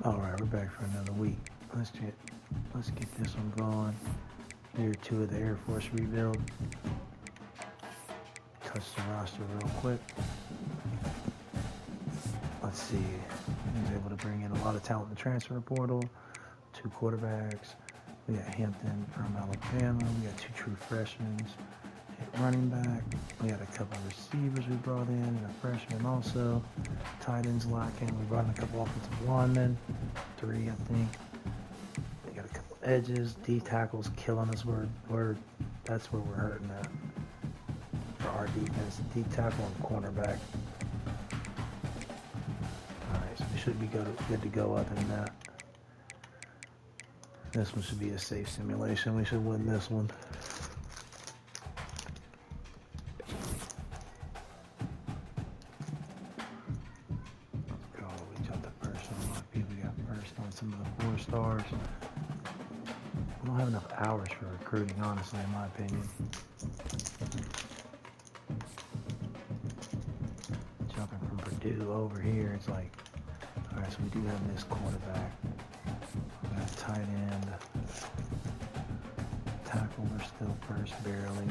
All right, we're back for another week. Let's get this one going. Year two of the Air Force rebuild. Touch the roster real quick. Let's see. He was able to bring in a lot of talent in the transfer portal. Two quarterbacks. We got Hampton from Alabama. We got two true freshmen at running back. We had a couple of receivers we brought in, and a freshman also. Tight ends lacking. We brought in a couple offensive linemen. Three, I think. We got a couple edges. D tackles killing us. That's where we're hurting at for our defense. D tackle and cornerback. All right, so we should be good to go other than that. This one should be a safe simulation. We should win this one. Let's go. We jumped the first one. A lot of people got first on some of the 4 stars. We don't have enough hours for recruiting, honestly, in my opinion. Jumping from Purdue over here, it's like, all right, so we do have this quarterback. We got a tight end. Tackle, we're still first, barely.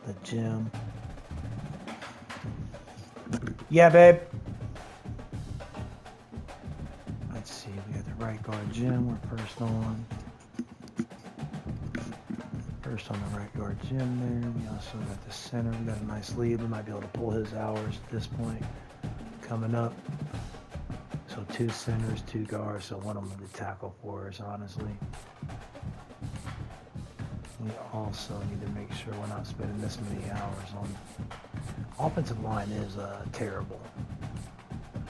The gym. Yeah, babe. Let's see, we got the right guard, Jim. We're first on. First on the right guard, Jim there. We also got the center. We got a nice lead. We might be able to pull his hours at this point. Coming up. So 2 centers, 2 guards. So one of them to tackle for us, honestly. We also need to make sure we're not spending this many hours on. Offensive line is terrible.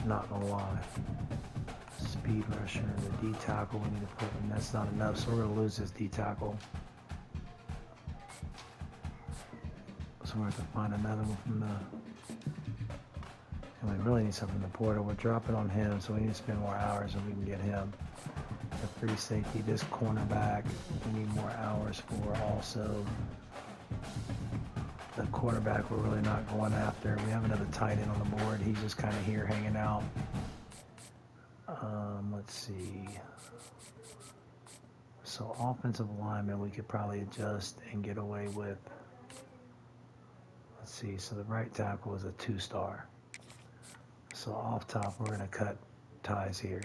Not gonna lie. Speed rusher, the D tackle we need to put in. That's not enough, so we're gonna lose this D tackle. So we have to find another one from the. And we really need something from the portal. We're dropping on him, so we need to spend more hours and we can get him. The free safety, this cornerback, we need more hours for also. The quarterback we're really not going after. We have another tight end on the board. He's just kind of here hanging out. Let's see. So offensive lineman we could probably adjust and get away with. Let's see. So the right tackle is a 2-star. So off top we're going to cut ties here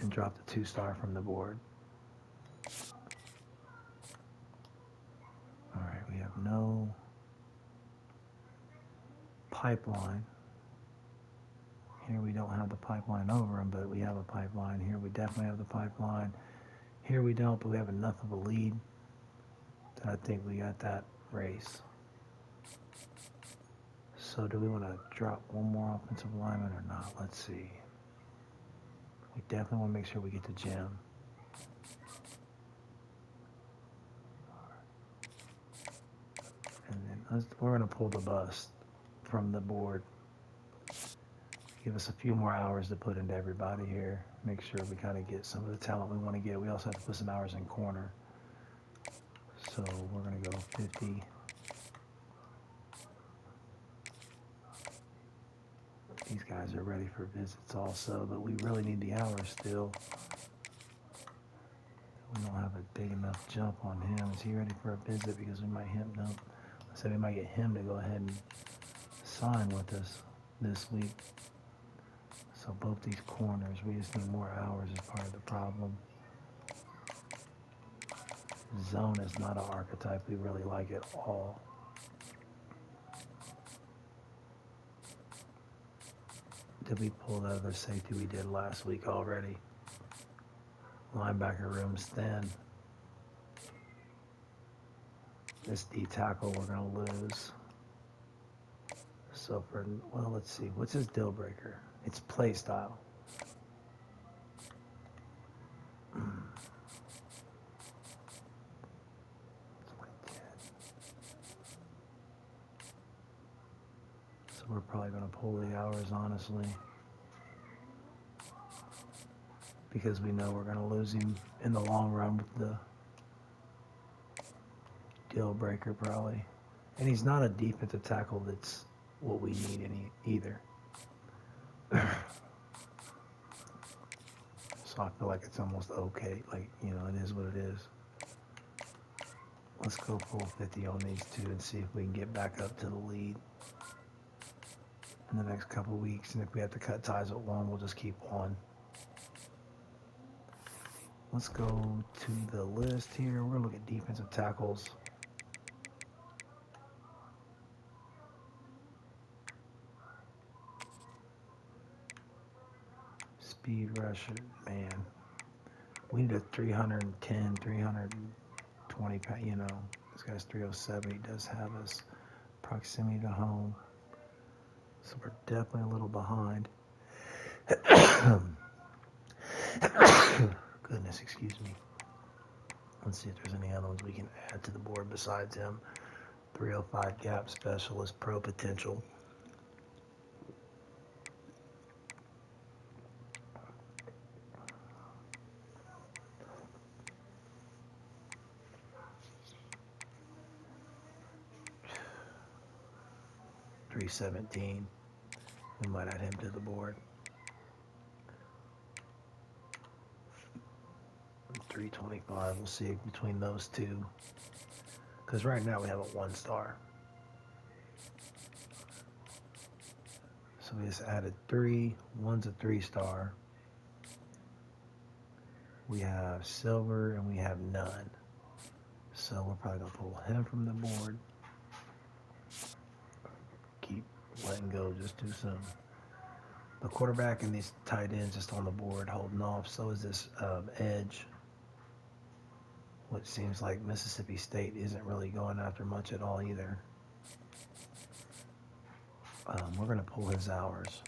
and drop the 2-star from the board. All right, we have no pipeline. Here we don't have the pipeline over them, but we have a pipeline. Here we definitely have the pipeline. Here we don't, but we have enough of a lead that I think we got that race. So do we want to drop one more offensive lineman or not? Let's see. We definitely want to make sure we get to Jim. And then we're going to pull the bust from the board. Give us a few more hours to put into everybody here. Make sure we kind of get some of the talent we want to get. We also have to put some hours in corner. So we're going to go 50. These guys are ready for visits also, but we really need the hours still. We don't have a big enough jump on him. Is he ready for a visit? Because we might hit him. So we might get him to go ahead and sign with us this week. So both these corners, we just need more hours as part of the problem. Zone is not an archetype we really like at all. Did we pull the other safety we did last week already? Linebacker room's thin. This D tackle we're going to lose. So well, let's see. What's his deal breaker? It's play style. So we're probably going to pull the hours, honestly. Because we know we're going to lose him in the long run with the deal breaker, probably. And he's not a defensive tackle that's what we need either. So I feel like it's almost okay. Like, you know, it is what it is. Let's go full 50 on these two and see if we can get back up to the lead in the next couple of weeks. And if we have to cut ties at one, we'll just keep on. Let's go to the list here. We're going to look at defensive tackles. Speed rusher, man. We need a 310, 320 pound, you know. This guy's 307. He does have us proximity to home. So we're definitely a little behind. Goodness, excuse me. Let's see if there's any other ones we can add to the board besides him. 305 gap specialist, pro potential. $317. We might add him to the board. 325. We'll see between those two. Because right now we have a 1-star. So we just added 3. One's a 3-star. We have silver and we have none. So we're probably going to pull him from the board. Keep letting go just too soon. The quarterback and these tight ends just on the board holding off. So is this edge, which seems like Mississippi State isn't really going after much at all either. We're going to pull his hours.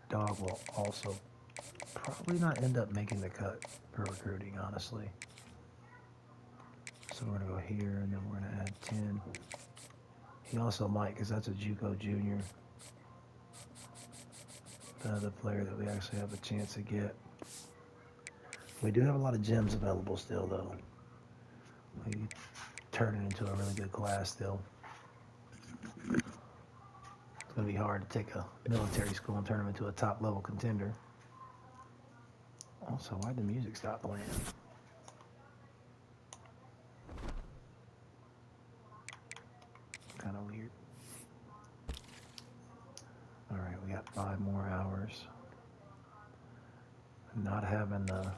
Dog will also probably not end up making the cut for recruiting, honestly. So we're going to go here, and then we're going to add 10. He also might, because that's a JUCO junior. The other player that we actually have a chance to get. We do have a lot of gems available still, though. We turn it into a really good class still. It's going to be hard to take a military school and turn them into a top-level contender. Also, why'd the music stop playing? Kind of weird. All right, we got 5 more hours. Not having the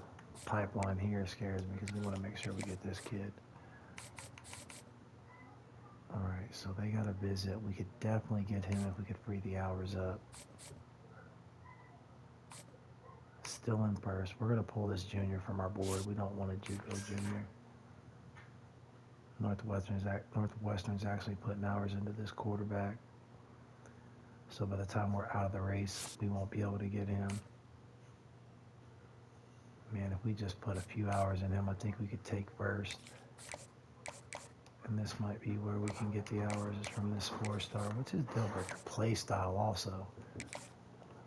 pipeline here scares me because we want to make sure we get this kid. All right, so they got a visit. We could definitely get him if we could free the hours up. Still in first. We're going to pull this junior from our board. We don't want a JUCO junior. Northwestern's actually putting hours into this quarterback. So by the time we're out of the race, we won't be able to get him. Man, if we just put a few hours in him, I think we could take first. And this might be where we can get the hours is from this 4-star, which is deal breaker play style also.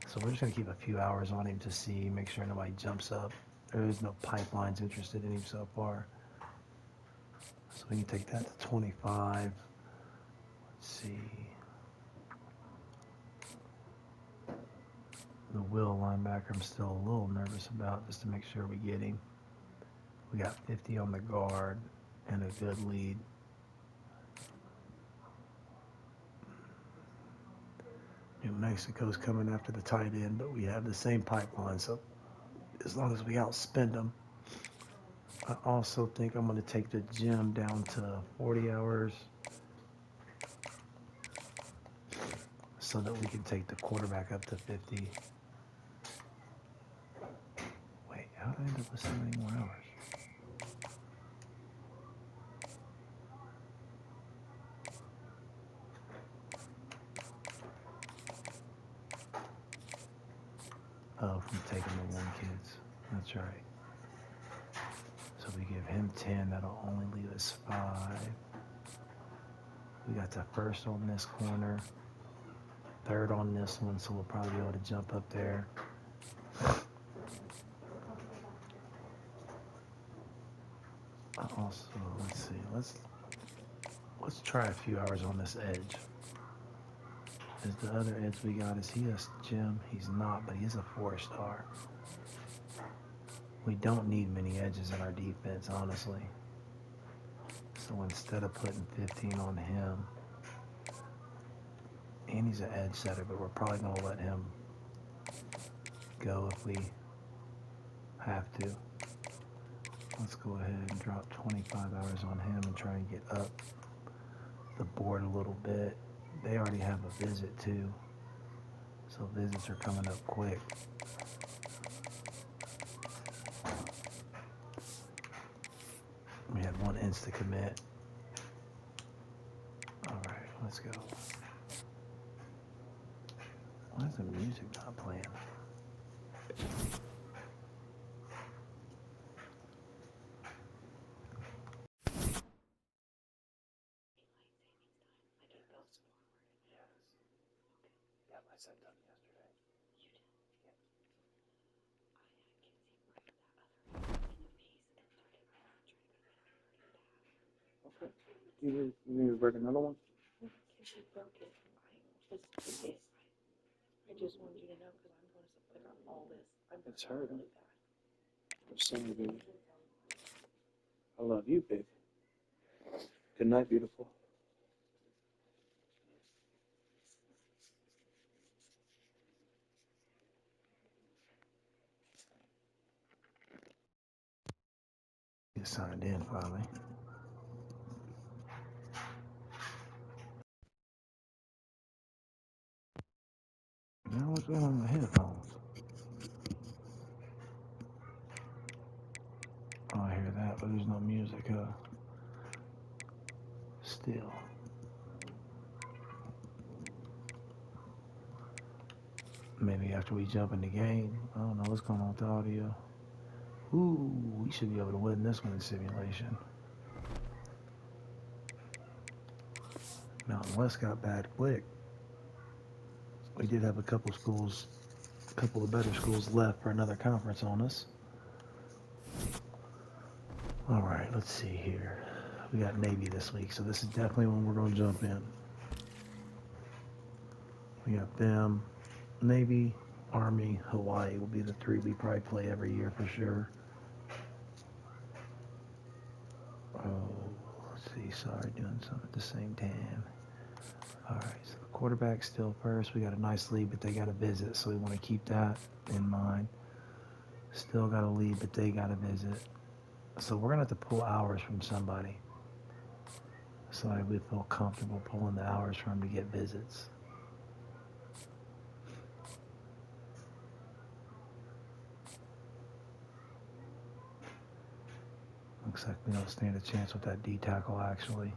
So we're just going to keep a few hours on him to see, make sure nobody jumps up. There is no pipelines interested in him so far. So we can take that to 25. Let's see. The Will linebacker I'm still a little nervous about just to make sure we get him. We got 50 on the guard and a good lead. New Mexico's coming after the tight end, but we have the same pipeline, so as long as we outspend them. I also think I'm going to take the gym down to 40 hours so that we can take the quarterback up to 50. Wait, how did I end up with so many more hours? Oh, from taking the 1 kids. That's right. So we give him 10. That'll only leave us 5. We got the first on this corner, 3rd on this one, so we'll probably be able to jump up there. Also, let's see. Let's try a few hours on this edge. Is the other edge we got, is he a gem? He's not, but he is a 4-star. We don't need many edges in our defense, honestly. So instead of putting 15 on him, and he's an edge setter, but we're probably going to let him go if we have to. Let's go ahead and drop 25 hours on him and try and get up the board a little bit. They already have a visit too, so visits are coming up quick. We had one insta commit. All right, let's go. Why is the music not playing? Yep, I said done yesterday. Okay. You need to break another one? She broke it. I just wanted you to know because I'm going to put on all this. It's hurting. Really bad. I'm sorry, baby. I love you, baby. Good night, beautiful. Get signed in finally. Now what's going on with my headphones? Oh, I hear that, but there's no music, still. Maybe after we jump in the game. I don't know what's going on with the audio. Ooh, we should be able to win this one in simulation. Mountain West got bad quick. We did have a couple of better schools left for another conference on us. All right, let's see here. We got Navy this week, so this is definitely when we're going to jump in. We got them, Navy, Army, Hawaii will be the three we probably play every year for sure. Oh, let's see. Sorry, doing something at the same time. All right, so the quarterback's still first. We got a nice lead, but they got a visit, so we want to keep that in mind. Still got a lead, but they got a visit. So we're going to have to pull hours from somebody. So we feel comfortable pulling the hours from to get visits. Looks like we don't stand a chance with that D tackle, actually.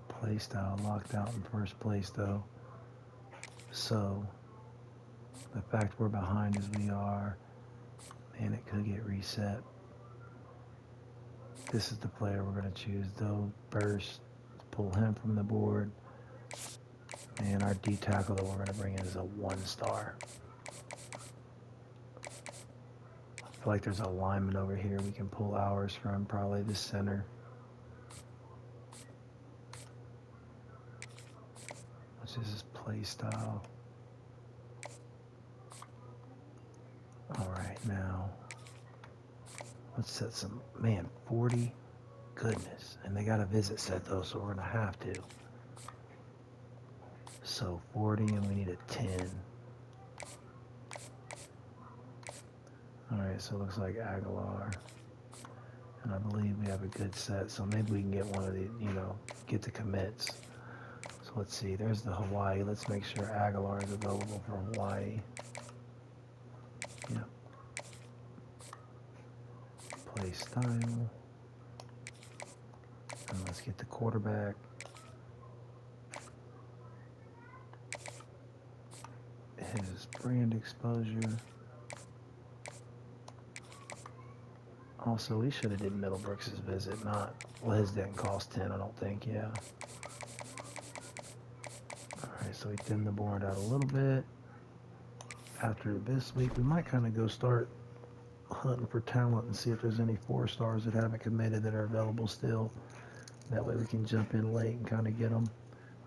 Play style locked out in first place, though. So the fact we're behind as we are, man, it could get reset. This is the player we're going to choose, though. Burst, pull him from the board. And our D tackle that we're going to bring in is a 1-star. I feel like there's a lineman over here we can pull hours from, probably the center. Which is his play style. All right, now let's set some, man, 40. Goodness. And they got a visit set though, so we're going to have to. So 40 and we need a 10. All right, so it looks like Aguilar. And I believe we have a good set, so maybe we can get one of the, get the commits. So let's see, there's the Hawaii. Let's make sure Aguilar is available for Hawaii. Yep. Play style. And let's get the quarterback. His brand exposure. Also, we should have did Middlebrooks' visit, well, his didn't cost 10, I don't think, yeah. All right, so we thinned the board out a little bit. After this week, we might kind of go start hunting for talent and see if there's any 4-stars that haven't committed that are available still. That way we can jump in late and kind of get them.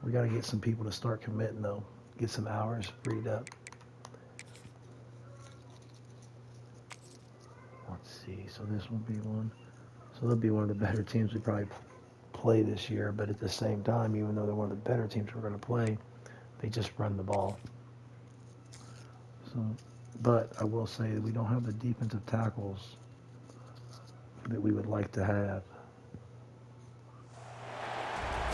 We got to get some people to start committing, though. Get some hours freed up. Let's see. So this will be one. So they'll be one of the better teams we probably play this year. But at the same time, even though they're one of the better teams we're going to play, they just run the ball. So, but I will say that we don't have the defensive tackles that we would like to have.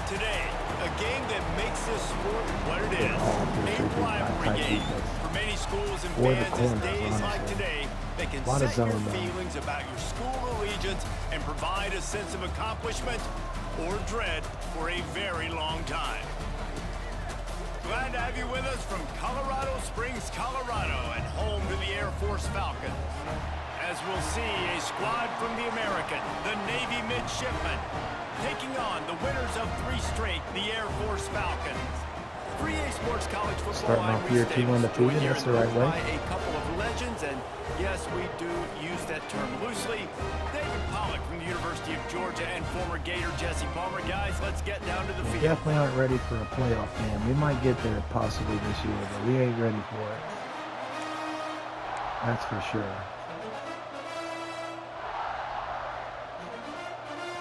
Today, a game that makes this sport what it is. A rivalry game. For many schools and fans, as days like today, they can set your feelings about your school allegiance and provide a sense of accomplishment or dread for a very long time. Glad to have you with us from Colorado Springs, Colorado, and home to the Air Force Falcons. As we'll see, a squad from the American, the Navy midshipmen, taking on the winners of 3 straight, the Air Force Falcons. 3A Sports College Football. Starting off year 2 undefeated, that's the right way. A couple of legends, and yes, we do use that term loosely. David Pollock from the University of Georgia and former Gator Jesse Palmer. Guys, let's get down to the field. We definitely aren't ready for a playoff game. We might get there possibly this year, but we ain't ready for it. That's for sure.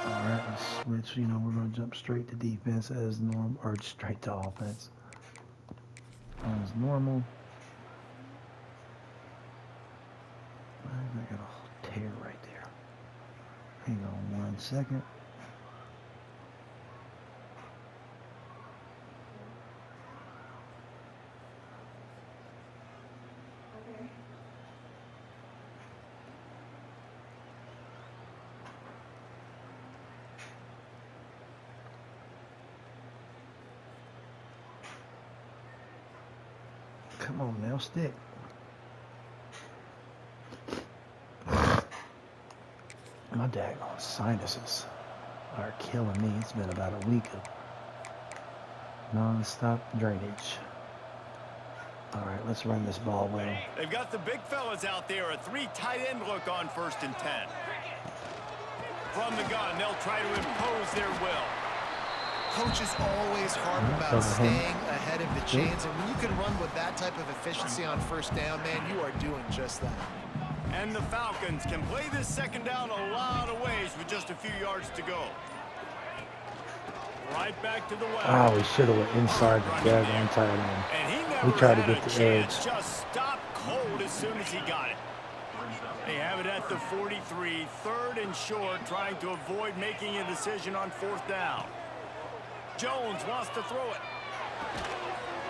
All right, let's switch. You know, we're going to jump straight to defense as normal, or straight to offense as normal. I got a tear right there. Hang on 1 second. Come on now, stick. My daggone sinuses are killing me. It's been about a week of non-stop drainage. All right, let's run this ball well. They've got the big fellas out there. A 3 tight end look on 1st and 10. From the gun, they'll try to impose their will. Coaches always harp about staying ahead of the chains, and when you can run with that type of efficiency on 1st down, man, you are doing just that. And the Falcons can play this 2nd down a lot of ways with just a few yards to go. Right back to the well. Oh, we should have went inside the daggone tight end. And he never We tried to had get a the edge. chance, just stopped cold as soon as he got it. They have it at the 43, 3rd and short, trying to avoid making a decision on 4th down. Jones wants to throw it.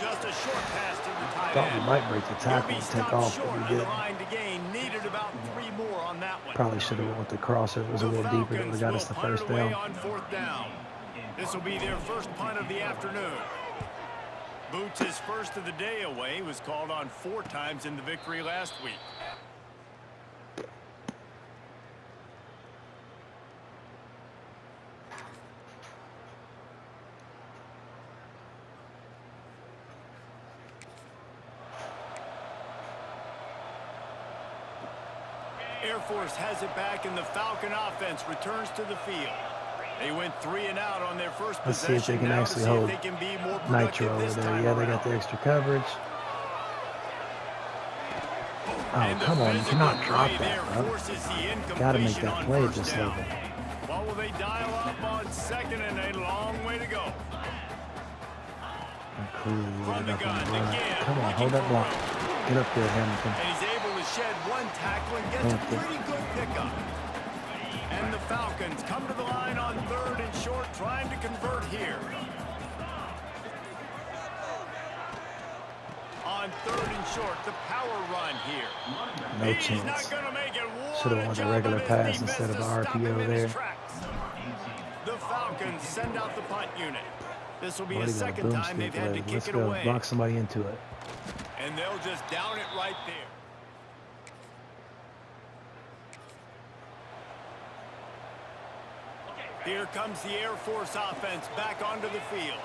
Just a short pass to the tight Thought end. we might break the tackle and take off, but we didn't. Line to gain. Needed about 3 more on that one. Probably should have went with the crosser. It was a little deeper. It would have got us the 1st down. On 4th down. This will be their first punt of the afternoon. Boots, his first of the day away, was called on 4 times in the victory last week. Air Force has it back, and the Falcon offense returns to the field. They went 3 and out on their first Let's see possession. if they can Now actually to see if hold they can be more Nitro productive over this there. time Yeah, they got around. the extra coverage. Oh, And the come on. You physical cannot drop play that, there bro. forces the Gotta make incompletion that on play at 1st this down. level. What will they dial up on 2nd and a long way to go? Clearly From loaded the up on gun the run. again. Come on, hold that looking block. for room. Get up there, Hamilton. And he's able to shed 1 tackle and gets a Hampton. pretty good pickup. And the Falcons come to the line on 3rd and short, trying to convert here. On 3rd and short, the power run here. No He's chance. not gonna make it. Should have won the regular pass instead of the RPO there. The Falcons send out the punt unit. This will be a Already got a 2nd time they've boomstick had to leg. kick Let's it go. away. Block somebody into it. And they'll just down it right there. Here comes the Air Force offense back onto the field.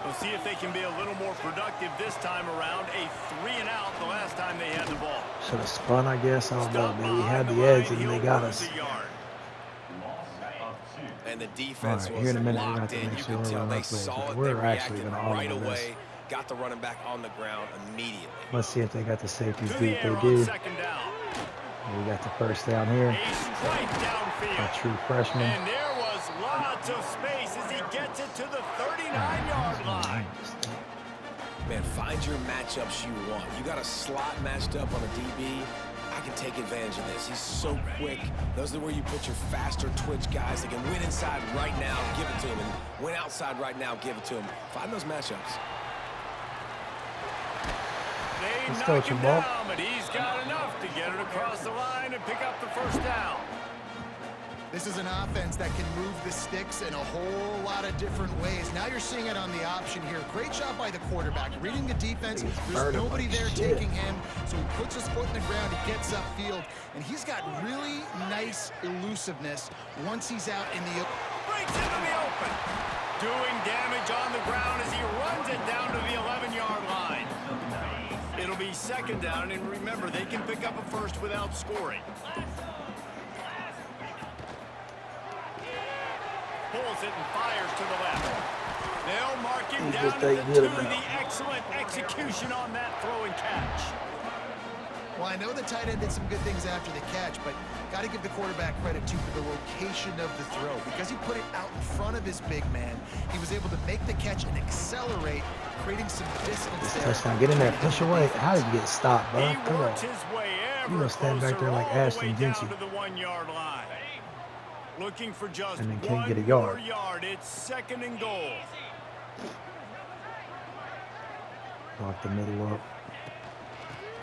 We'll see if they can be a little more productive this time around. A 3 and out the last time they had the ball. Should have spun, I guess. I don't know, Stop man. We had behind the line, edge and they he'll got lose us. a yard. And the defense All right, here in a minute, we're gonna have locked to in. make You sure could tell we're they up with saw it. it. We're They actually reacted gonna right audible this. away. Got the running back on the ground immediately. Let's see if they got the safeties To the deep. They air on do. second down. We got the first down here. A strike A downfield. true freshman. And there was lots of space as he gets it to the 39-yard line. Man, find your matchups you want. You got a slot matched up on a DB. I can take advantage of this. He's so quick. Those are where you put your faster twitch guys that can win inside right now, give it to him, and win outside right now, give it to him. Find those matchups. They Let's knock go, him Jamal. down, but he's got enough to get it across the line and pick up the first down. This is an offense that can move the sticks in a whole lot of different ways. Now you're seeing it on the option here. Great job by the quarterback. Reading the defense, there's nobody there taking him, so he puts his foot in the ground, he gets upfield, and he's got really nice elusiveness once he's out in the open. Breaks into the open. Doing damage on the ground as he runs it down to the 11-yard line. It'll be second down, and remember, they can pick up a first without scoring. Pulls it and fires to the left. They'll mark him down to the 2. The excellent execution on that throw and catch. Well, I know the tight end did some good things after the catch, but got to give the quarterback credit, too, for the location of the throw. Because he put it out in front of his big man, he was able to make the catch and accelerate, creating some distance there. Touchdown. Get in there. Push away. How did you get stopped, bro? He Come on. works his way ever You gonna stand back there like closer all the Ashton way down Dempsey. to the 1-yard line. Looking for just And then can't one get a yard. more yard. It's second and goal. Lock the middle up.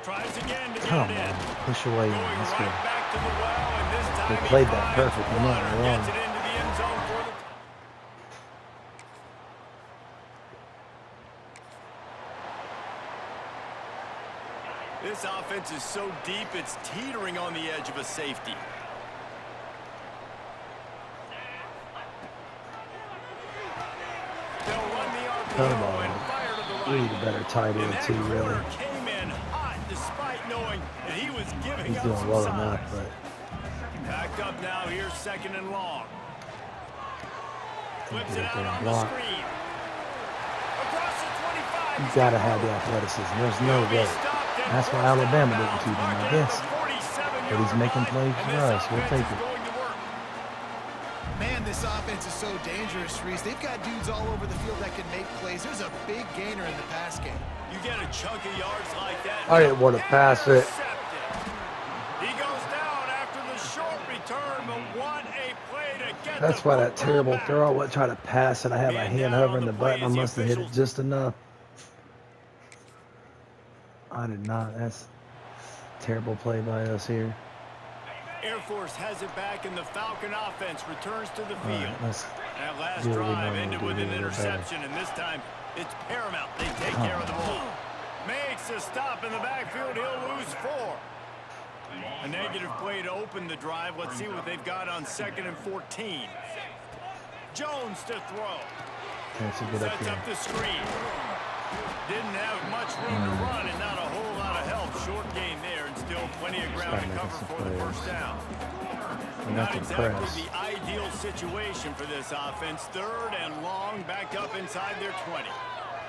Tries again to get Come it in. on. Push away. Going Let's right go. back to the well, and this time They he played that finds perfect. I'm not water. wrong. Gets it into the end zone for the... This offense is so deep, it's teetering on the edge of a safety. They'll run the Come RPO on. and fire to the We right. need a better tight And end, that too, really. corner came in hot despite knowing that he was giving He's up doing some well size. enough, but Backed up now, here's second and long. Flips get it up out there and on the block. screen. Across the 25. You gotta have the athleticism. There's no way. That's why Alabama didn't keep him, I guess. But he's making plays for us. We'll take it. Man, this offense is so dangerous, Reese. They've got dudes all over the field that can make plays. There's a big gainer in the pass game. You get a chunk of yards like that. I didn't want to pass it. He goes down after the short return, but what a play to get That's the why that football terrible back. throw. I wasn't trying to pass it. I had my Man hand down hovering on the the button. I play as the must have hit it officials- just enough. I did not. That's a terrible play by us here. Air Force has it back, and the Falcon offense returns to the All field. right, let's That last do what we drive normally ended do with here an a little better. interception, and this time it's paramount. They take Oh. care of the ball. Makes a stop in the backfield. He'll lose 4. A negative play to open the drive. Let's see what they've got on 2nd and 14. Jones to throw. That's a good up Sets here. up the screen. Didn't have much room to run and not a whole lot of help. Short gain there and still plenty of ground Start to making cover some for the plays. first down. We Not got the exactly press. the ideal situation for this offense. 3rd and long, backed up inside their 20.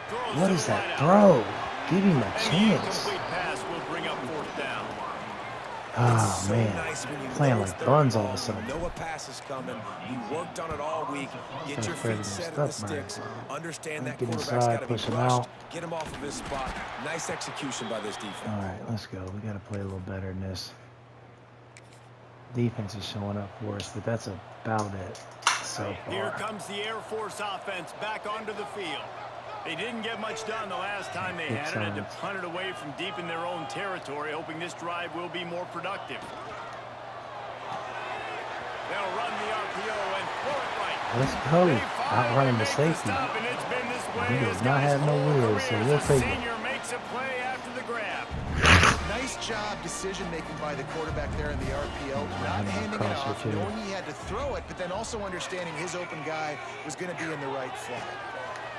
Throws What to is the that wideout. throw? Give him a And the chance. incomplete pass will bring up 4th down. Oh, So man. nice when you Playing know like it's third buns all and of a sudden. You know a pass is coming. You worked on it all week. Get Kinda your afraid feet of set in them the stuff, sticks. man. Understand that Get quarterback's inside, got to be push him rushed. out. Get him off of his spot. Nice execution by this defense. All right, let's go. We got to play a little better in this. Defense is showing up for us, but that's about it so Here far. comes the Air Force offense back onto the field. They didn't get much done the last time they Good had it. Had to signs. punt it away from deep in their own territory, hoping this drive will be more productive. They'll run the RPO and throw it right. Let's go. They Outrunning the finally make safety. stop, and it's been this way He his does not guy's have no whole wheels, so career we'll as a take it. senior makes a play after the grab. Nice job decision-making by the quarterback there in the RPO. Not I'm gonna handing it cross off, you, too. knowing he had to throw it, but then also understanding his open guy was going to be in the right flat.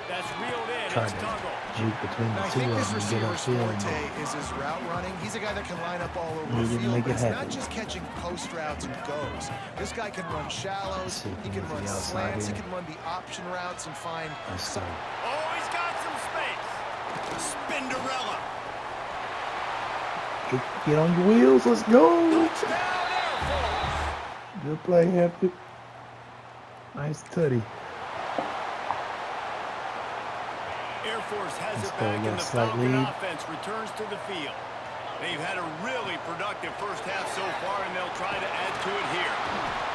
That's reeled in. Try It's to Tuggle. juke between And the I two think of this them and get receiver's upfield. forte is his route running. He's a guy that can line up all over He the didn't field, make but it it's not happen. just catching post routes and goes. This guy can run shallows, See if he he can gets to run the outside slants, he here. can run the option routes and find Let's go. Oh, he's got some space. Spinderella. Get on your wheels. Let's go. Touchdown, Air Force. Good play, Hampton. Nice tutty. Air Force has Let's it go, back, we got and the a slight Falcon lead. offense returns to the field. They've had a really productive first half so far, and they'll try to add to it here.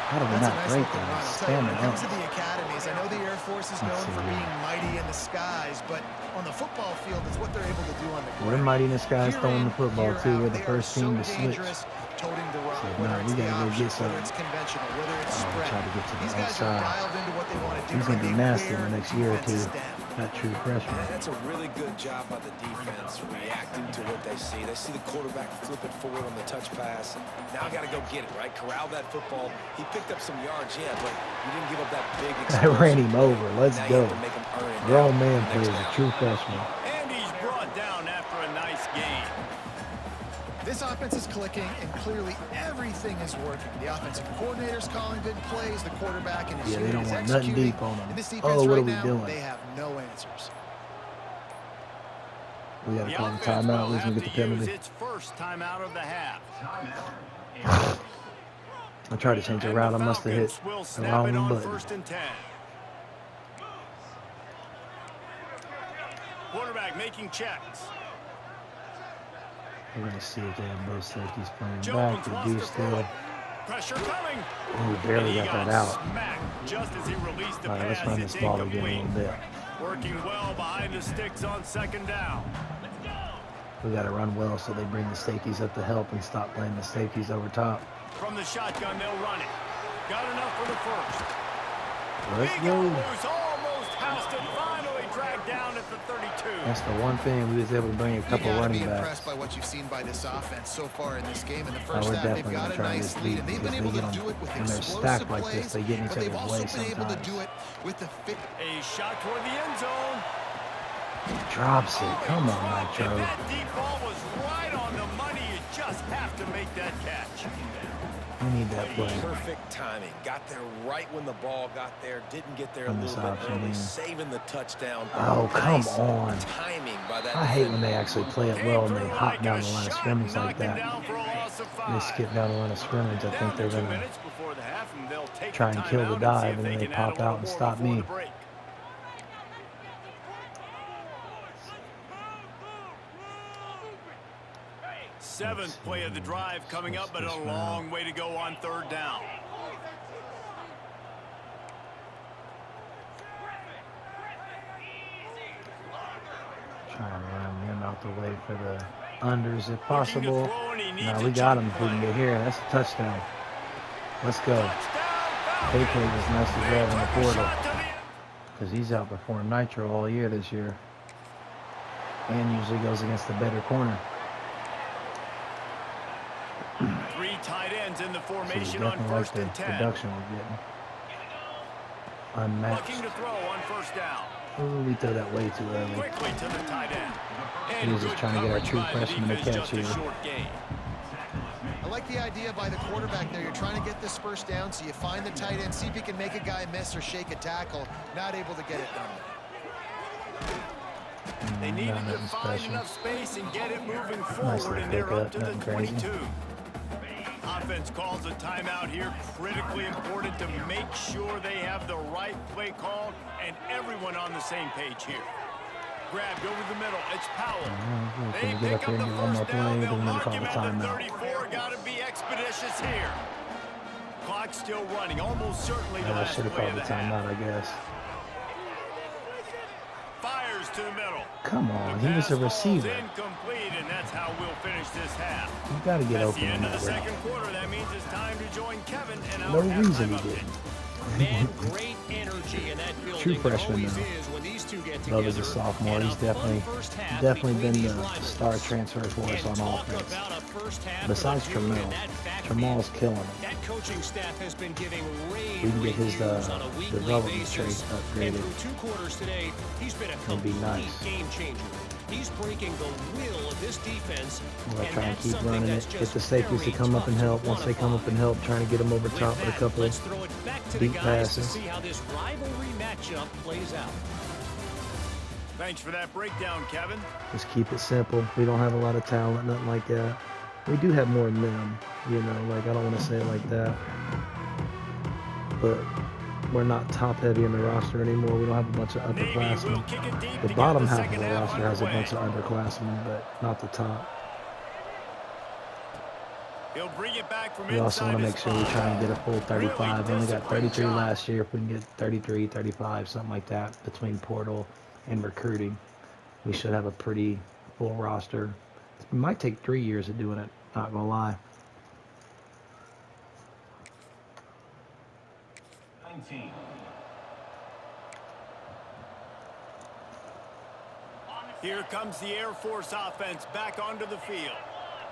How do we That's a not nice break looking run. that? I'll tell you, when it comes to Stamina. the academies, I know the Air Force is known Let's for see being here. mighty in the skies, but on the football field, it's what they're able to do on the We're ground. mighty in the skies Year throwing in, the football year too. out, We're the they are first team so to switch. dangerous toting the rock, So, whether nah, it's we the gotta go option, get some. whether it's conventional, whether it's Oh, spread. try to get to the These guys are outside. dialed into what they want to do. He's gonna and be they nasty in wear the next year or two. defenses down. That true freshman. That's a really good job by the defense reacting to what they see. They see the quarterback flip it forward on the touch pass. Now I got to go get it, right? Corral that football. He picked up some yards, yeah, but he didn't give up that big I explosive ran him play. over. Let's Now you go. have to make him earn it Grown down man the plays next a down. true freshman. And he's brought down after a nice gain. This offense is clicking, and clearly everything is working. The offensive coordinator's calling good plays. The quarterback and his Yeah, they unit don't is want nothing executing. deep on them. And this Oh, defense what right are we now, doing? they have no answers. We gotta The call the offense timeout. will We're gonna have get the to use penalty. its first timeout of the half. I tried to change the And route. the I must have hit Falcons will the snap it wrong on button. 1st and 10. Quarterback making checks. We're gonna see if they have both safeties playing Jones back. They wants do to throw still. it. Pressure coming. Oh, barely And he got that out. smacked just as he released the All right, let's pass. run It's this ball again a incomplete. little bit. Working well behind the sticks on 2nd down. We gotta run well so they bring the safeties up to help and stop playing the safeties over top. From the shotgun, they'll run it. Got enough for the first. Let's He got go. loose, almost housed it, finally dragged down at the 32. That's the one thing we was able to bring a You couple gotta running be backs. impressed by what you've seen by this offense so far in this game. In the Oh, first we're half, they've definitely got gonna a try nice this lead, lead and they've because been they able get to on do it with when they're explosive stacked like plays, this. They get in each but they've other's also way been able to sometimes. do it with the fit. A shot toward the end zone. Drops it. Oh, he Come on, dropped it. Nitro. That deep ball was right on the money. You just have to make that catch. We need that play. Perfect timing. Got there right when the ball got there. Didn't get there a On this little bit option, early, yeah. saving the touchdown. Oh, come Nice on. timing by that I hate when defender. they actually play it Came well and through they hop like down a the line of shot, scrimmage like knocked him that. down for a loss of They 5. skip down the line of scrimmage. I Down think to they're 2 gonna minutes before the half, and they'll take try the and kill the timeout and see dive, if and then they they can add pop a little out and more stop before me. the break. 7th play of the drive coming up, but a long way to go on 3rd down. Trying to run them out the way for the unders if possible. Looking to throw, and he needs Now a we got check him if we can play. get here. That's a touchdown. Let's go. Touchdown, KK Falcons. was nice to They grab in the took a portal shot to the end. because he's outperformed Nitro all year this year. And usually goes against the better corner. 3 tight ends in the So we formation on definitely like 1st the and 10. production we're getting. Unmatched. Looking to throw on 1st down. Ooh, we throw that way too early. Quickly to the tight end. He was And just good trying to get our coverage true by the freshman to defense, catch just a here. short gain. I like the idea by the quarterback there. You're trying to get this first down, so you find the tight end, see if you can make a guy miss or shake a tackle. Not able to get it done. They needed to nothing find special. enough space and get it moving Nice forward, little and they're pickup, up to the nothing crazy. 22. Offense calls a timeout here. Critically important to make sure they have the right play called and everyone on the same page here. Grabbed over the middle. It's Powell. Can They we get pick up up here the and get one more first play? down. Then They'll we're gonna mark call him the at the timeout. 34. Got to be expeditious here. Clock still running. Almost certainly the I last should have play called of the the half. timeout, I guess. Fires to the middle. Come The on, he was pass a falls receiver. incomplete, and that's how we'll finish this half. You got to get That's the open on end of that the route. second quarter. That means it's time to join Kevin and No our reason halftime he update. didn't. Man, great energy in that building. True freshman, Always though. is when these two get Though together. as a sophomore, And he's a fun definitely first half been between the these rivals. star transfer for us And on talk offense. about a first half Besides for the Dude, Trammell. and that backfield, Trammell's killing it. that coaching staff has been giving rave We can get his reviews on a weekly development basis. traits And upgraded. through 2 quarters today, he's been a It'd be complete nice. game changer. He's breaking the will of this defense. I'm going to and try and that's keep something running that's it. Get just the safeties to very come up and tough to help. Once they come up quantify. and help, trying to get them over With top with a that, couple let's of throw it back to the deep guys to passes. see how this rivalry matchup plays out. Thanks for that breakdown, Kevin. Just keep it simple. We don't have a lot of talent, nothing like that. We do have more than them, you know, like I don't want to say it like that. But we're not top heavy in the roster anymore. We don't have a bunch of Navy will upperclassmen. kick it deep The to bottom get the half of second the half roster has a underway. bunch of underclassmen, but not the top. He'll bring it back from We also want to inside make sure we his try and five. get a full 35. We only got disciplined 33 job. last year. If we can get 33, 35, something like that between portal and recruiting, we should have a pretty full roster. It might take 3 years of doing it, not gonna lie. Here comes the Air Force offense back onto the field.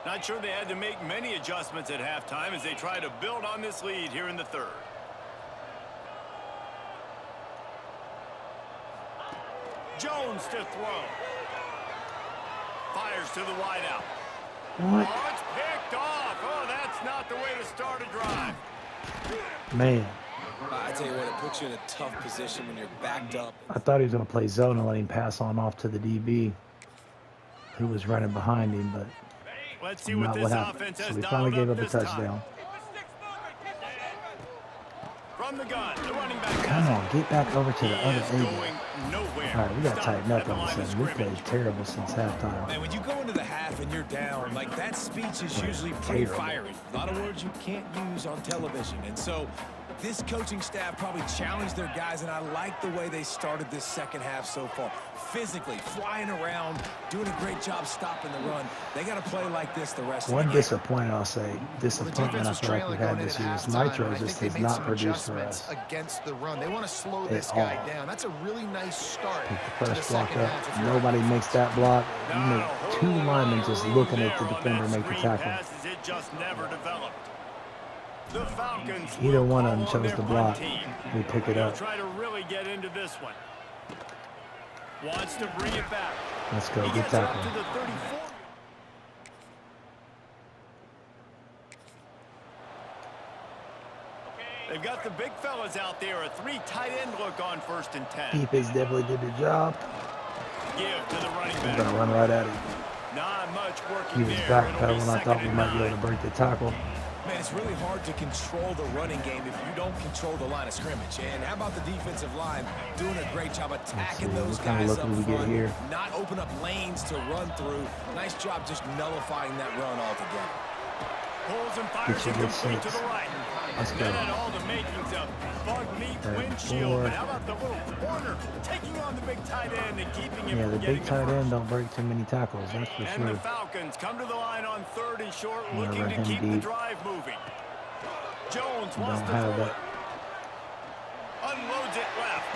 Not sure they had to make many adjustments at halftime as they try to build on this lead here in the third. Jones to throw. Fires to the wideout. What? Oh, it's picked off. Oh, that's not the way to start a drive. Man, I tell you what, it puts you in a tough position when you're backed up. I thought he was gonna play zone and let him pass on off to the DB who was running behind him, but Let's see what not this what happened. offense So has we finally dialed gave up a this time. touchdown. From the gun, the running back. Come on, get back over to the He other is A. going nowhere. All right, we got to Stop tighten up at the on line this. of We scrimmage. played terrible since halftime. Man, when you go into the half and you're down, like that speech is usually pretty terrible. fiery. A lot of words you can't use on television. And so this coaching staff probably challenged their guys, and I like the way they started this second half so far. Physically, flying around, doing a great job stopping the run. They got to play like this the rest of One the game. disappointment, I'll say, The disappointment defense I was feel like trailing we've going had into this year is halftime, Nitro and I just think does they made not some produce for adjustments us. against the run. They want to slow this At guy all. down. That's a really nice start Pick to the the first block second half. up. If you're Nobody makes that block. You Not a make whole two lot linemen of just room looking at the there on defender that make the screen tackle. pass as it just never developed. The Falcons Either will one of call them on chose their to punt block. team. We pick it He'll up. try to really get into this one. Wants to bring it back. Let's go. He Good gets it up tackle. to the 34. They've got the big fellas out there. A 3 tight end look on 1st and 10. Defense definitely did the job. Give to the running We're going to back. run right at him. Not much He working was there. It'll be backpedaling. I thought we 2nd might be and able to 9. break the tackle. Man, it's really hard to control the running game if you don't control the line of scrimmage. And how about the defensive line doing a great job attacking see, those what kind of guys look up do we get front, here? not open up lanes to run through. Nice job just nullifying that run altogether. Pulls and fires Get you good incomplete to six. the right. Let's go. That had all the makings of bug meat Third windshield. four. But how about the little corner taking on the big tight end and keeping him Yeah, from the getting big the tight first? end don't break too many tackles, that's for And the sure. Falcons come to the line on 3rd and short, Yeah, looking let to him keep the deep. drive moving. Jones We wants don't to have throw that. it. Unloads it left.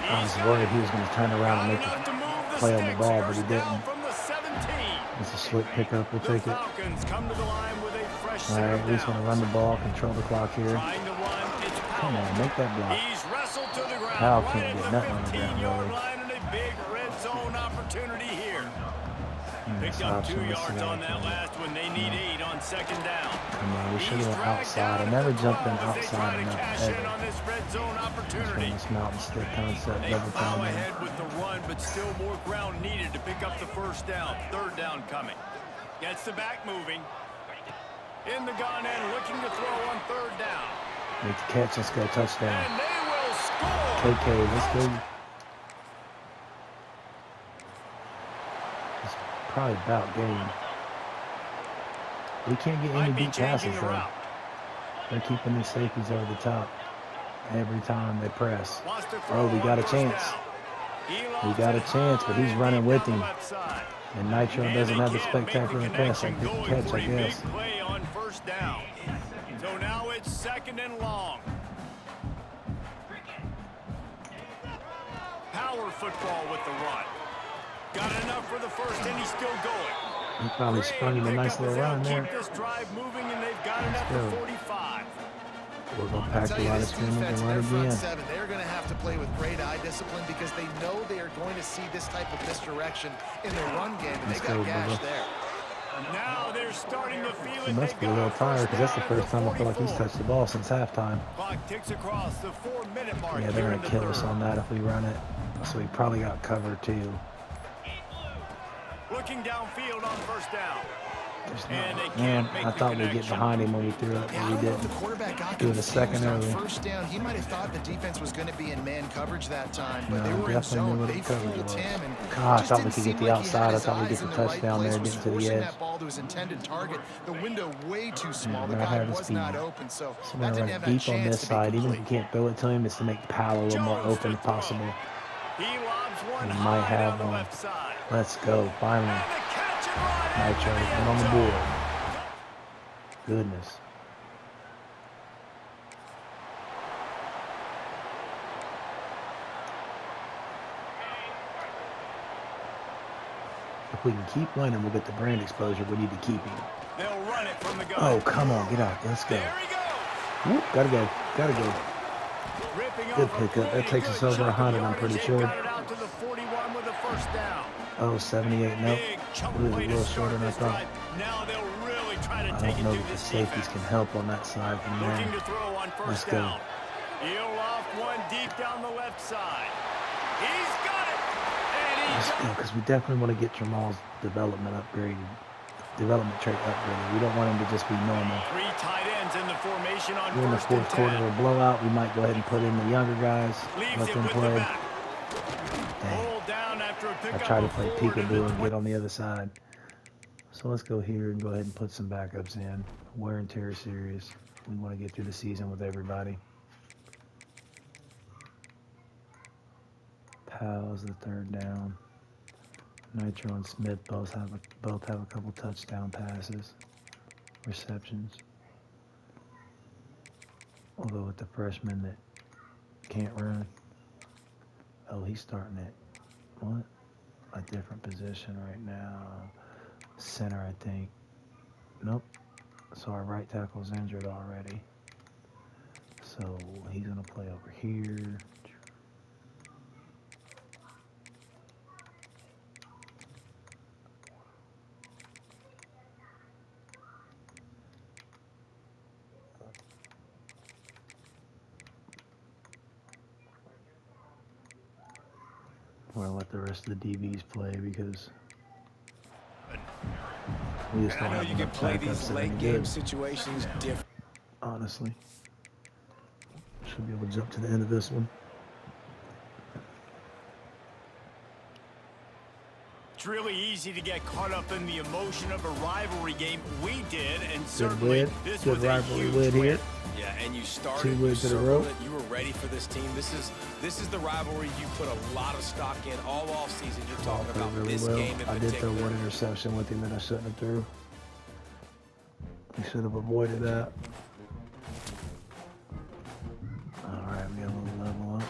I was worried he was going to turn around and make Enough to a move the play on the sticks. ball, but he First down didn't. from the 17. It's a slick pickup. We'll The take it. Falcons come to the line with a fresh All set right, of at least want to downs. run the ball, control the clock here. Trying to run, it's Come Powell. on, make that block. He's wrestled to the ground Powell right can't at get the nothing on the ground, 15-yard really. line, and a big red zone opportunity here. Nice Picked up option. 2 Let's yards see on that that one. last one. They need 8 on 2nd down. Come on, we should He's have went dragged outside. I down never at the jumped in 12 as they try outside to enough cash in ever. on this red zone Just opportunity. run this mountain stick concept They double plow time. ahead with the run, but still more ground needed to pick up the 1st down. 3rd down coming. Gets the back moving. In the gun and looking to throw on 3rd down. Make the catch. Let's go. Touchdown. And they will score. KK, let's go. It's probably about game. We can't get any Might be deep passes changing the though. route. They're keeping these safeties over the top every time they press. Wants to throw Oh, we on got a 1st chance. down. He We lofts got a it chance, but he's high running deep with down him. the left side. And Nitro And doesn't they have the can't make spectacular pass. I connection get the going catch, for I a guess. big play on 1st down. So now it's 2nd and long. Power football with the run. Got enough for the 1st, and he's still going. He probably sprung him a nice little run there. Keep this drive moving, and they've got it Let's at go. the 45. We're going to I'll pack tell a you, lot of this Timmons defense, and run their front again. seven, they're going to have to play with great eye discipline because they know they are going to see this type of misdirection in their run game, and Let's they got go, gashed Bubba. there. Now they're starting to feel He it. must They've be a got little tired because that's the down at first time I feel like he's 44. touched the ball since halftime. Clock ticks across the 4-minute mark. Yeah, they're here going in to the kill us third. on that if we run it. So we probably got covered too. Looking downfield on first down. There's And they no, can't man, make I the thought we'd get connection. behind him when we threw it, Yeah, I but we don't know if didn't. the quarterback got Do it a confused second on early. first down. He might have thought the defense was going to be in man coverage that time, but No, they were in definitely knew zone. what They the coverage fooled was. him, and God, I just thought we didn't could seem get the like he had outside. I his thought we'd eyes get in the the right touchdown there, place, getting was to the forcing edge. that ball to his intended target. The window way too small. The never guy had the was not speed. open, so So that we're didn't going have to that deep on chance this to be side. Even if we complete. can't throw it to him, it's to make the pile a little more Jones open to if throw. possible. He lobs one We might high have down the one. left side. Let's go, finally. And the catch and run into Nitro, the come end on the zone. board. Goodness. If we can keep winning, we'll get the brand exposure. We need to keep him. They'll run it from the gun. Oh, come on, get out. Let's go. There he goes. Whoop, gotta go. Gotta go. Ripping Good off a pickup. That pretty takes good us over chunk of 100, I'm yardage. pretty They've sure. got it out to the 41 with a first down. Oh, 78. Nope. Big chunk It was a play to little start shorter than I this thought. drive. Now they'll really try to I take don't it know to if the this safeties defense. can help on that side from Looking there. to throw on Let's first go. down. He'll off one deep down the left side. He's got it. And Let's he's go, because we definitely want to get Jamal's development upgraded. Development trait upgraded. We don't want him to just be normal. three tight ends in the formation on We're in the first and fourth quarter 10. of a blowout. We might go ahead and put in the younger guys. Leaves Let it them with the play. back. Dang. Pulled down after a I pickup try to of play 4 to the peekaboo and 20. get on the other side. So let's go here and go ahead and put some backups in. Wear and tear series. We want to get through the season with everybody. Powell's the third down. Nitro and Smith both have a couple touchdown passes, receptions. Although with the freshman that can't run. Oh, he's starting at what? A different position right now. Center, I think. Nope. So our right tackle's injured already. So he's gonna play over here. We're gonna let the rest of the DBs play because we just And don't I know have you can enough play backups these that are any late game good. situations different. Honestly, should be able to jump to the end of this one. It's really easy to get caught up in the emotion of a rivalry game. We did, and certainly win. this Good was a rivalry huge win win. here. Yeah, and you started, 2 you wins in a circled row. it, you were ready for this team. This is the rivalry you put a lot of stock in all off season. You're talking Played about really this well. game in I did throw particular. one interception with him that I shouldn't have threw. We should have avoided that. Alright, we got a little level up.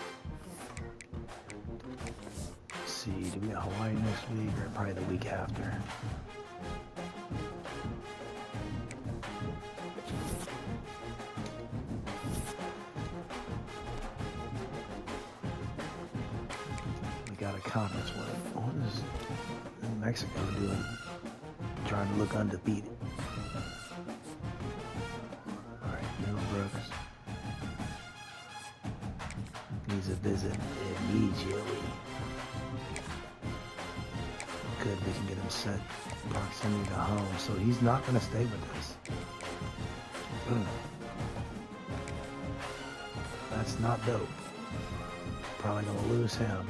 Let's see, do we got Hawaii next week or probably the week after? We got a conference win. What is Mexico doing? Trying to look undefeated. Alright, Bill Brooks needs a visit immediately. Good, we can get him set proximity to home, so he's not going to stay with us. That's not dope. Probably going to lose him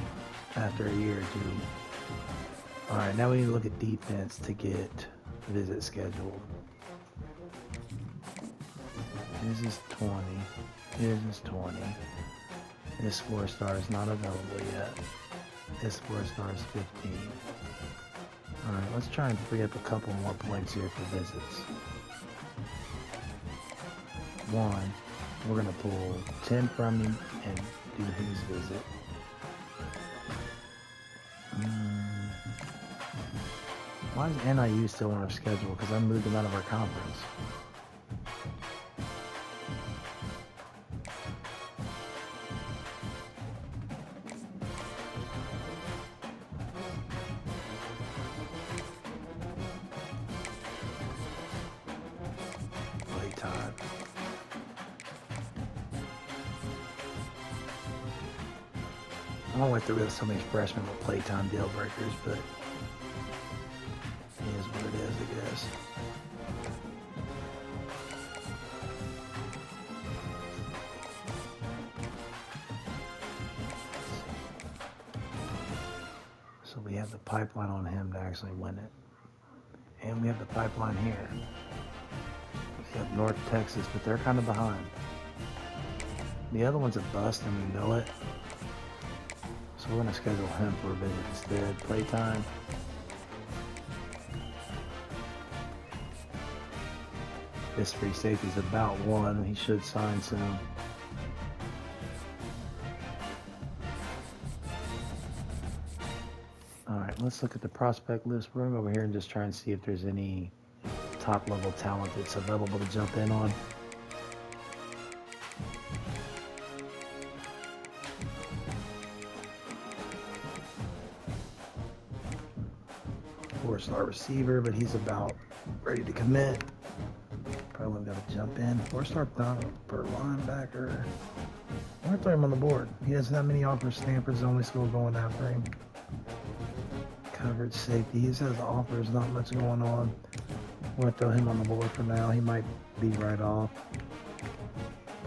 after a year or two. Alright, now we need to look at defense to get visit scheduled. His is 20. His is 20. This 4-star is not available yet. This 4-star is 15. Alright, let's try and free up a couple more points here for visits. 1, we're going to pull 10 from him and do his visit. Why is NIU still on our schedule? Because I moved them out of our conference. Playtime. I don't like to really so many freshmen with playtime deal breakers, but it is what it is, I guess. So we have the pipeline on him to actually win it. And we have the pipeline here. We have North Texas, but they're kind of behind. The other one's a bust and we know it. So we're going to schedule him for a visit instead. Playtime. This free safety is about one. He should sign soon. All right, let's look at the prospect list. We're going to go over here and just try and see if there's any top level talent that's available to jump in on. Four-star receiver, but he's about ready to commit. Probably got to jump in. Four-star for linebacker. I'm going to throw him on the board. He doesn't have many offers. Stanford's the only school going after him. Coverage safety. He says the offers, not much going on. I'm going to throw him on the board for now. He might be right off.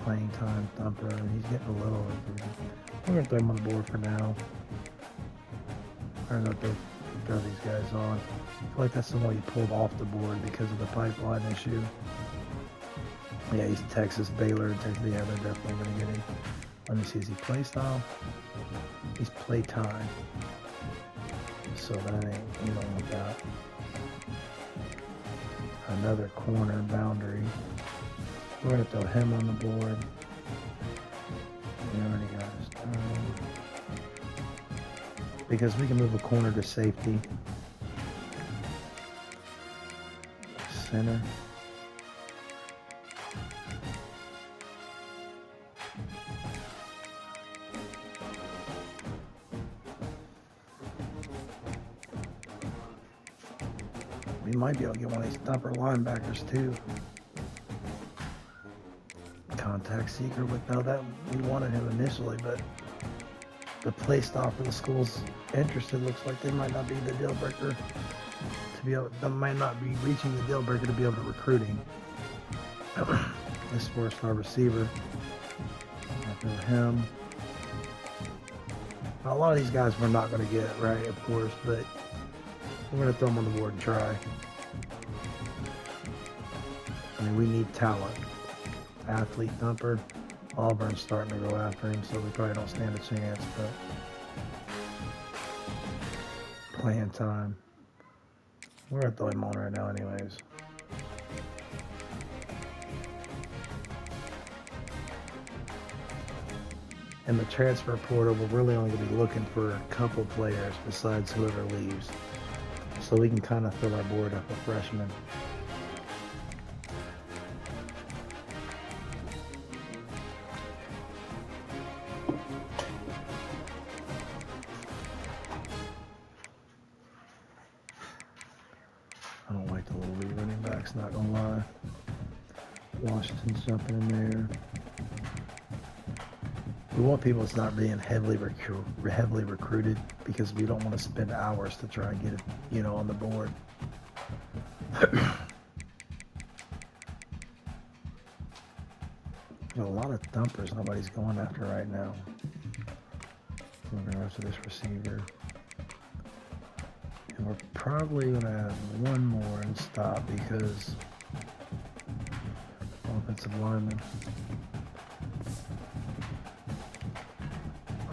Playing time thumper. He's getting a little improved. We're going to throw him on the board for now. I'm going to throw these guys on. I feel like that's the one you pulled off the board because of the pipeline issue. Yeah, he's Texas, Baylor, Texas. Yeah, they're definitely going to get him. Let me see, is he play style? He's play time. So that ain't, you don't want that. Another corner boundary. We're going to throw him on the board. We already got his turn. Because we can move a corner to safety. Center. We might be able to get one of these upper linebackers too. Contact seeker with no, that we wanted him initially, but the play stop for the schools interested looks like they might not be the deal breaker to be able. They might not be reaching the deal breaker to be able to recruit him. This four-star receiver. After him. A lot of these guys we're not going to get right, of course, but we're going to throw them on the board and try. I mean, we need talent. Athlete thumper. Auburn's starting to go after him, so we probably don't stand a chance, but playing time. We're going to throw him on right now anyways. In the transfer portal, we're really only going to be looking for a couple players besides whoever leaves. So we can kind of fill our board up with freshmen. I don't like the little lead running backs, not gonna lie. Washington's jumping in there. We want people that's not being heavily recruited because we don't want to spend hours to try and get it, you know, on the board. There's a lot of thumpers nobody's going after right now. We're going to go to this receiver. And we're probably going to have one more and stop because offensive lineman.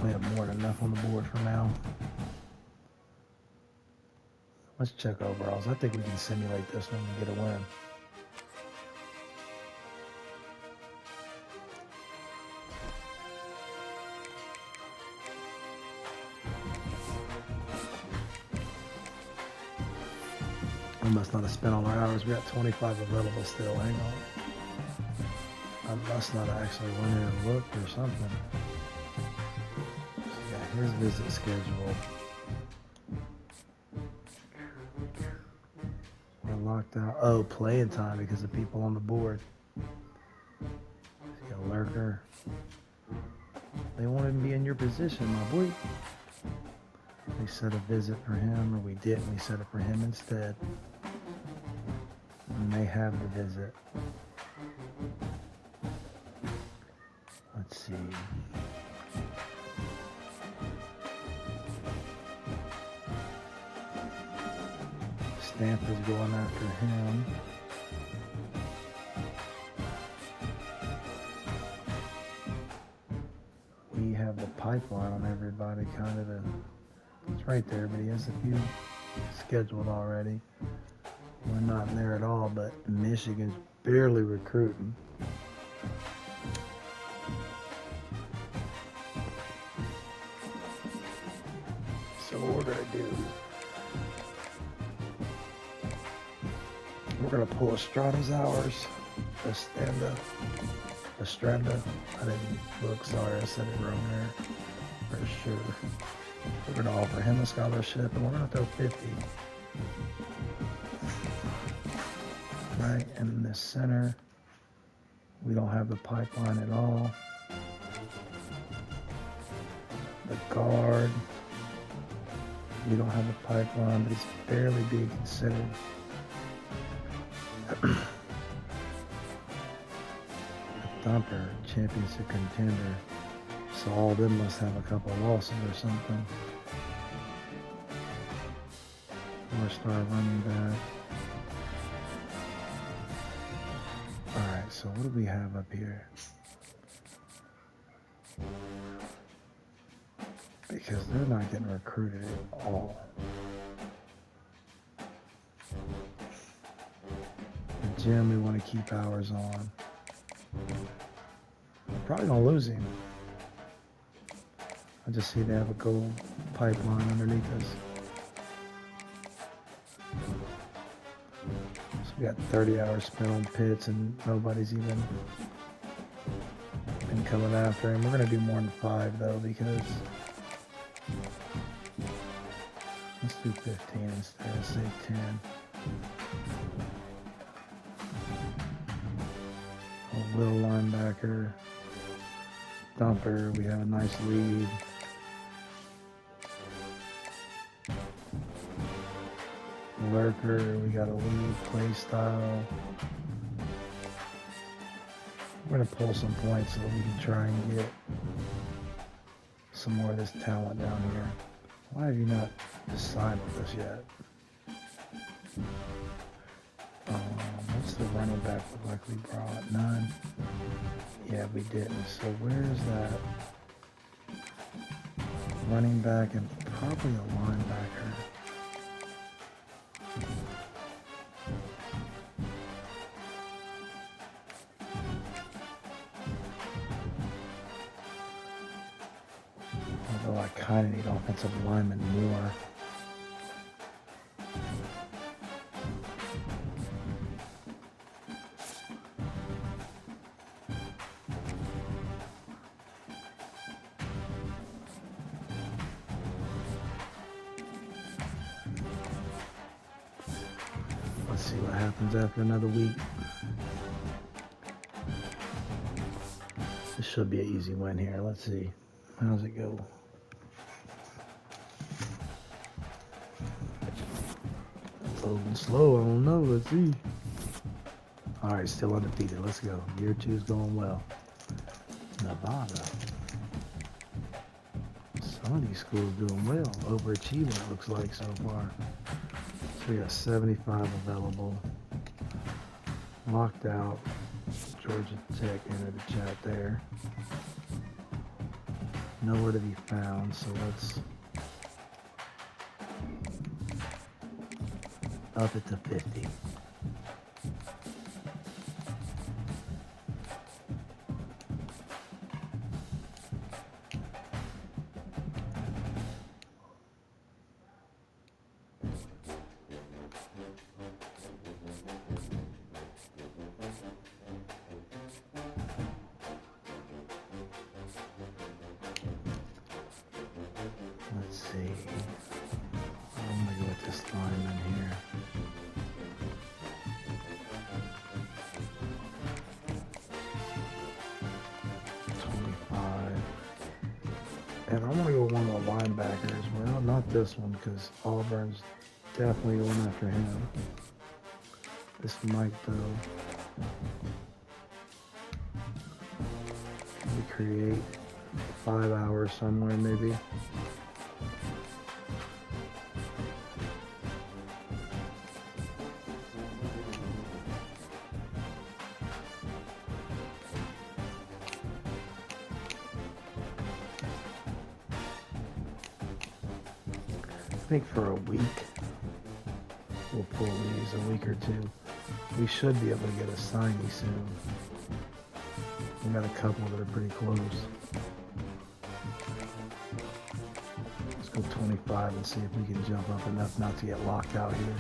We have more than enough on the board for now. Let's check overalls. I think we can simulate this one and get a win. We must not have spent all our hours. We got 25 available still. Hang on. I must not have actually went in and looked or something. So yeah, here's visit schedule. We're locked out. Oh, playing time because of people on the board. See a lurker. They won't even be in your position, my boy. We set a visit for him, or we didn't. We set it for him instead. And they have the visit. Let's see. Stamp is going after him. We have the pipeline on everybody, kind of. It's right there, but he has a few scheduled already. We're not in there at all, but Michigan's barely recruiting. So what we're gonna do, we're gonna pull Estrada's hours. Estrada. I didn't look, sorry, I said it wrong there. For sure. We're gonna offer him a scholarship and we're gonna throw 50. Right, and in the center, we don't have the pipeline at all. The guard, we don't have the pipeline, but it's barely being considered. The thumper, championship contender. So all of them must have a couple losses or something. 4-star running back. Alright, so what do we have up here? Because they're not getting recruited at all. The gym, we want to keep ours on. We're probably going to lose him. I just see they have a gold pipeline underneath us. So we got 30 hours spent on pits and nobody's even been coming after him. We're going to do more than 5 though, because let's do 15 instead, say 10. A little linebacker. Thumper, we have a nice lead. Lurker, we got a lead play style. We're gonna pull some points so that we can try and get some more of this talent down here. Why have you not decided this yet? What's the running back look like we brought? None. Yeah, we didn't. So where's that running back and probably a linebacker? Although I kind of need offensive linemen more. Let's see what happens after another week. This should be an easy win here. Let's see. How's it go? Loading slow. I don't know. Let's see. All right, still undefeated. Let's go. Year 2's going well. Nevada. Some of these schools doing well. Overachieving, it looks like so far. So we got 75 available. Locked out. Georgia Tech entered the chat there. Nowhere to be found, so let's up it to 50. see. I'm gonna go with this lineman here. And I'm going to go with one of the linebackers. Well, not this one, because Auburn's definitely going after him. This Mike, though. Can we create 5 hours somewhere, maybe? I think for a week, we'll pull these a week or two. We should be able to get a signee soon. We got a couple that are pretty close. Let's go 25 and see if we can jump up enough not to get locked out here.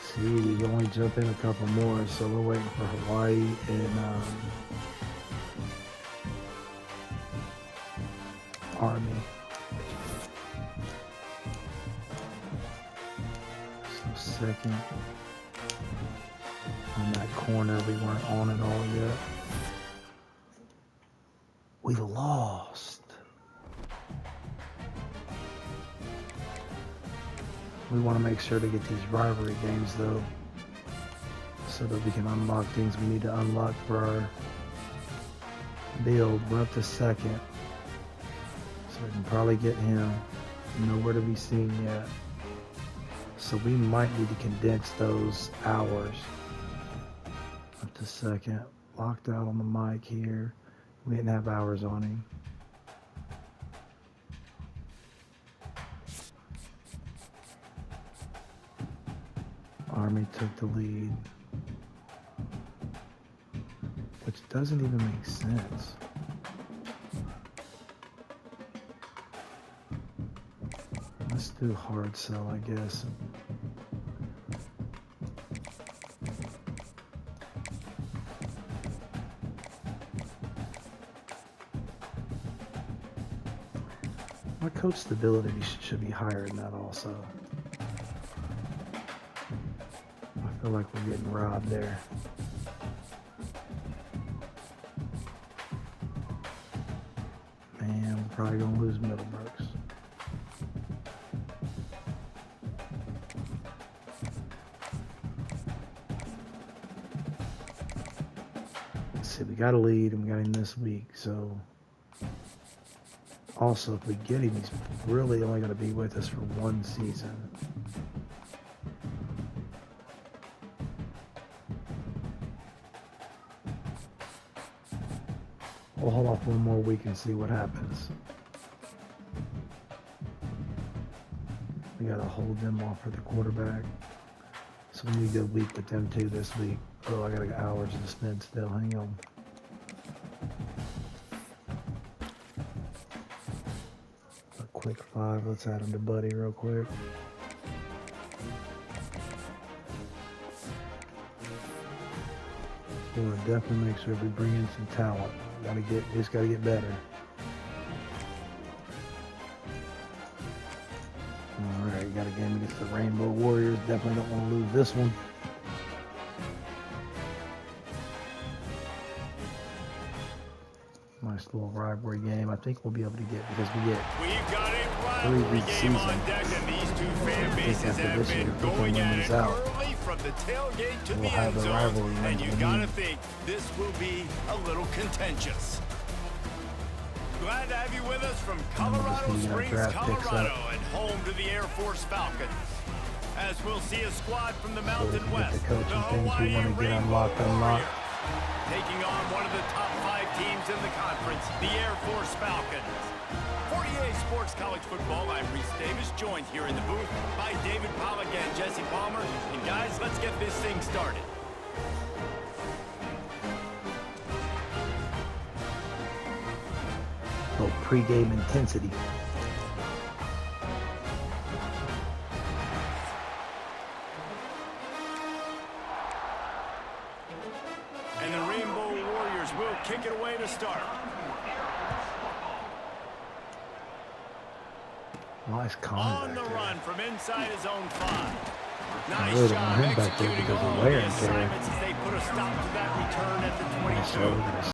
See, we only jump in a couple more, so we're waiting for Hawaii and Army. So second on that corner, we weren't on it all yet. We lost. We want to make sure to get these rivalry games, though, so that we can unlock things we need to unlock for our build. We're up to second, so we can probably get him. Nowhere to be seen yet. So we might need to condense those hours. Up to second. Locked out on the mic here. We didn't have hours on him. Army took the lead, which doesn't even make sense. Let's do hard sell, I guess. My coach stability should be higher than that also. I feel like we're getting robbed there. Man, we're probably gonna lose Middlebrooks. Let's see, we got a lead and we got him this week, so also if we get him, he's really only gonna be with us for one season. We'll hold off one more week and see what happens. We gotta hold them off for the quarterback. So we need a good week with them too this week. Oh, I got hours to spend still. Hang on. A quick 5. Let's add them to Buddy real quick. We want to definitely make sure we bring in some talent. Just gotta get better. Alright, got a game against the Rainbow Warriors. Definitely don't want to lose this one. Nice little rivalry game. I think we'll be able to get, because we've got a rivalry game on deck, and these two fan bases have been going at it early from the tailgate to the end zone, and you gotta think this will be a little contentious. Glad to have you with us from Colorado Springs, Colorado, and home to the Air Force Falcons. As we'll see a squad from the Mountain West, the Hawaii Rainbow Warriors, taking on one of the top 5 teams in the conference, the Air Force Falcons. For EA Sports College Football, I'm Reese Davis, joined here in the booth by David Pollack and Jesse Palmer. And guys, let's get this thing started. Oh, pre-game intensity. will kick it away to start. Nice On Conner the back run from inside his own 5. I Nice really don't job want him back there executing because of all wear the and tear. assignments as they put a stop to that return at the there. So 22. we're gonna